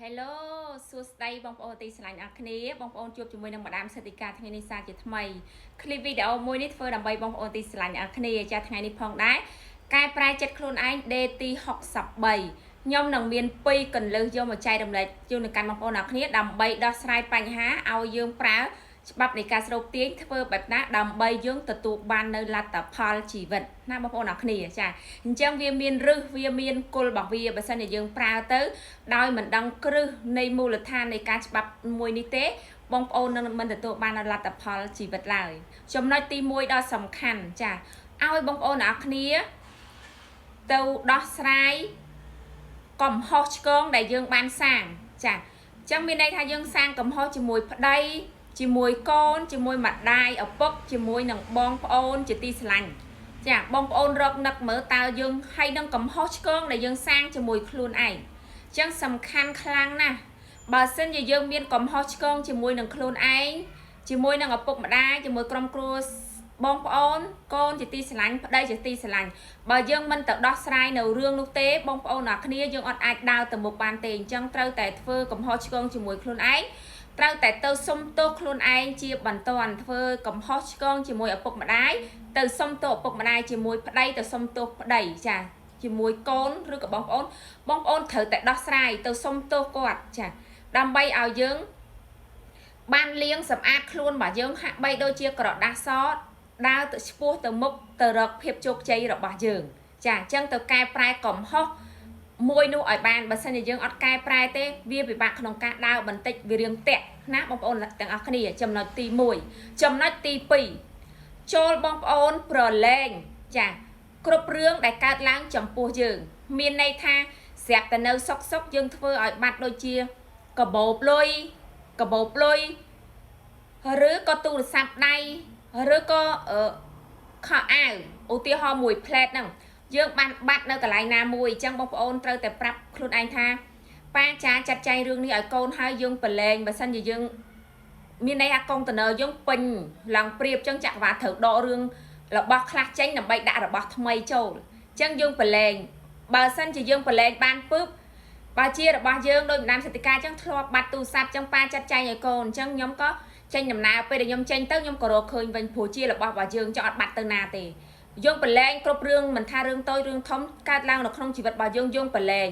Hello សួស្តីបងប្អូនទីស្រឡាញ់អ្នកគ្នាបងប្អូនជួបជាមួយនឹងម្ដាមសេដ្ឋីការថ្ងៃនេះសាជាថ្មីคลิปវីដេអូមួយនេះធ្វើដើម្បីបងប្អូនទីស្រឡាញ់អ្នកគ្នាចាថ្ងៃនេះផងដែរកែប្រែចិត្តខ្លួនឯង day ទី63ខ្ញុំនឹងមាន2កន្លឹះយកមកចែករំលែកជូនដល់កាន់បងប្អូនអ្នកគ្នាដើម្បីដោះស្រាយបញ្ហាឲ្យយើងប្រើច្បាប់នៃការស្រូបទាញធ្វើបែបណាដើម្បីយើងទទួលបាននៅលទ្ធផលជីវិតណាបងប្អូនអ្នកគ្នាចាអញ្ចឹងវាមានរឹសវាមានគល់របស់វាបើសិនជាយើងប្រើទៅដោយមិនដឹងគ្រឹះនៃមូលដ្ឋាននៃការច្បាប់មួយនេះទេបងប្អូននឹងមិនទទួលបាននៅលទ្ធផលជីវិតឡើយចំណុចទី1ដ៏សំខាន់ចាឲ្យបងប្អូនអ្នកគ្នាទៅដោះស្រាយកំហុសឆ្គងដែលយើងបានសាងចាអញ្ចឹងមានន័យថាយើងសាងកំហុសជាមួយប្តីជាមួយកូនជាមួយម្ដាយឪពុកជាមួយនឹងបងប្អូនជាទីស្រឡាញ់ចាបងប្អូនរកនឹកមើលតើយើងហើយនឹងកំហុសឆ្គងដែលយើងសាងជាមួយខ្លួនឯងអញ្ចឹងសំខាន់ខ្លាំងណាស់បើសិនជាយើងមានកំហុសឆ្គងជាមួយនឹងខ្លួនឯងជាមួយនឹងឪពុកម្ដាយជាមួយក្រុមគ្រួសារបងប្អូនកូនជាទីស្រឡាញ់ប្តីជាទីស្រឡាញ់បើយើងមិនទៅដោះស្រាយនៅរឿងនោះទេបងប្អូនអ្នកគ្នាយើងអត់អាចដើរទៅមុខបានទេអញ្ចឹងត្រូវតែធ្វើកំហុសឆ្គងជាមួយខ្លួនឯងត្រូវតែទៅសុំទោសខ្លួនឯងជាបន្ទាន់ធ្វើកំហុសឆ្គងជាមួយឪពុកម្ដាយទៅសុំទោសឪពុកម្ដាយជាមួយប្តីទៅសុំទោសប្តីចាជាមួយកូនឬក៏បងប្អូនត្រូវតែដោះស្រាយទៅសុំទោសគាត់ចាដើម្បីឲ្យយើងបានលាងសម្អាតខ្លួនរបស់យើងហាក់បីដូចជាក្រដាសសដើរទៅឆ្ពោះទៅមុខទៅរកភាពជោគជ័យរបស់យើងចាអញ្ចឹងទៅកែប្រែកំហុសមួយនោះឲ្យបានបើសិនជាយើងអត់កែប្រែទេវាពិបាកក្នុងការដើរបន្តិចវារៀងតាក់ណាបងប្អូនទាំងអស់គ្នាចំណុចទី1ចំណុចទី2ចូលបងប្អូនប្រឡែងចាគ្រប់រឿងដែលកើតឡើងចំពោះយើងមានន័យថាស្រាប់តែនៅសុកយើងធ្វើឲ្យបាត់ដូចជាកបោបលុយឬក៏ទូរស័ព្ទដៃឬក៏ខោអាវឧទាហរណ៍មួយផ្លែតហ្នឹងយើងបានបាត់នៅកន្លែងណាមួយអញ្ចឹងបងប្អូនត្រូវតែប្រាប់ខ្លួនឯងថាប៉ាចាចាត់ចែងរឿងនេះឲ្យកូនហើយយើងប្រឡែងបើសិនជាយើងមានន័យថាកុងតឺន័រយើងពេញឡើងព្រៀបអញ្ចឹងចក្រវាលត្រូវដករឿងរបស់ខ្លះចេញដើម្បីដាក់របស់ថ្មីចូលអញ្ចឹងយើងប្រឡែងបើសិនជាយើងប្រឡែងបានពឹបបើជារបស់យើងដោយម្ដាមសេដ្ឋកាអញ្ចឹងធ្លាប់បាត់ទូរស័ព្ទអញ្ចឹងប៉ាចាត់ចែងឲ្យកូនអញ្ចឹងខ្ញុំក៏ចេញដំណើរពេលដែលខ្ញុំចេញទៅខ្ញុំក៏រកឃើញវិញព្រោះជារបស់យើងចង់អត់បាត់ទៅណាទេយើងប្រឡែងគ្រប់រឿងមិនថារឿងតូចរឿងធំកើតឡើងនៅក្នុងជីវិតរបស់យើងប្រឡែង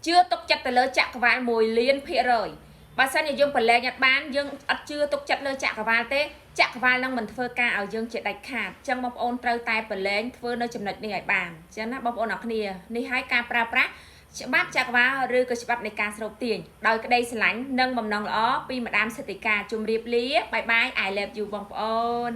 ជឿទុកចិត្តទៅលើចក្រវាល1លាន%បើសិនជាយើងប្រឡែងអត់បានយើងអត់ជឿទុកចិត្តលើចក្រវាលទេចក្រវាលនឹងមិនធ្វើការឲ្យយើងជាដាច់ខាតអញ្ចឹងបងប្អូនត្រូវតែប្រឡែងធ្វើនៅចំណុចនេះឲ្យបានអញ្ចឹងណាបងប្អូនអរគ្នានេះឲ្យការប្រើប្រាស់ច្បាប់ចក្រវាលឬក៏ច្បាប់នៃការស្រូបទាញដោយក្តីស្រឡាញ់និងបំណងល្អពីម្ដាមសេដ្ឋីការជម្រាបលាបាយបាយ I love you បងប្អូន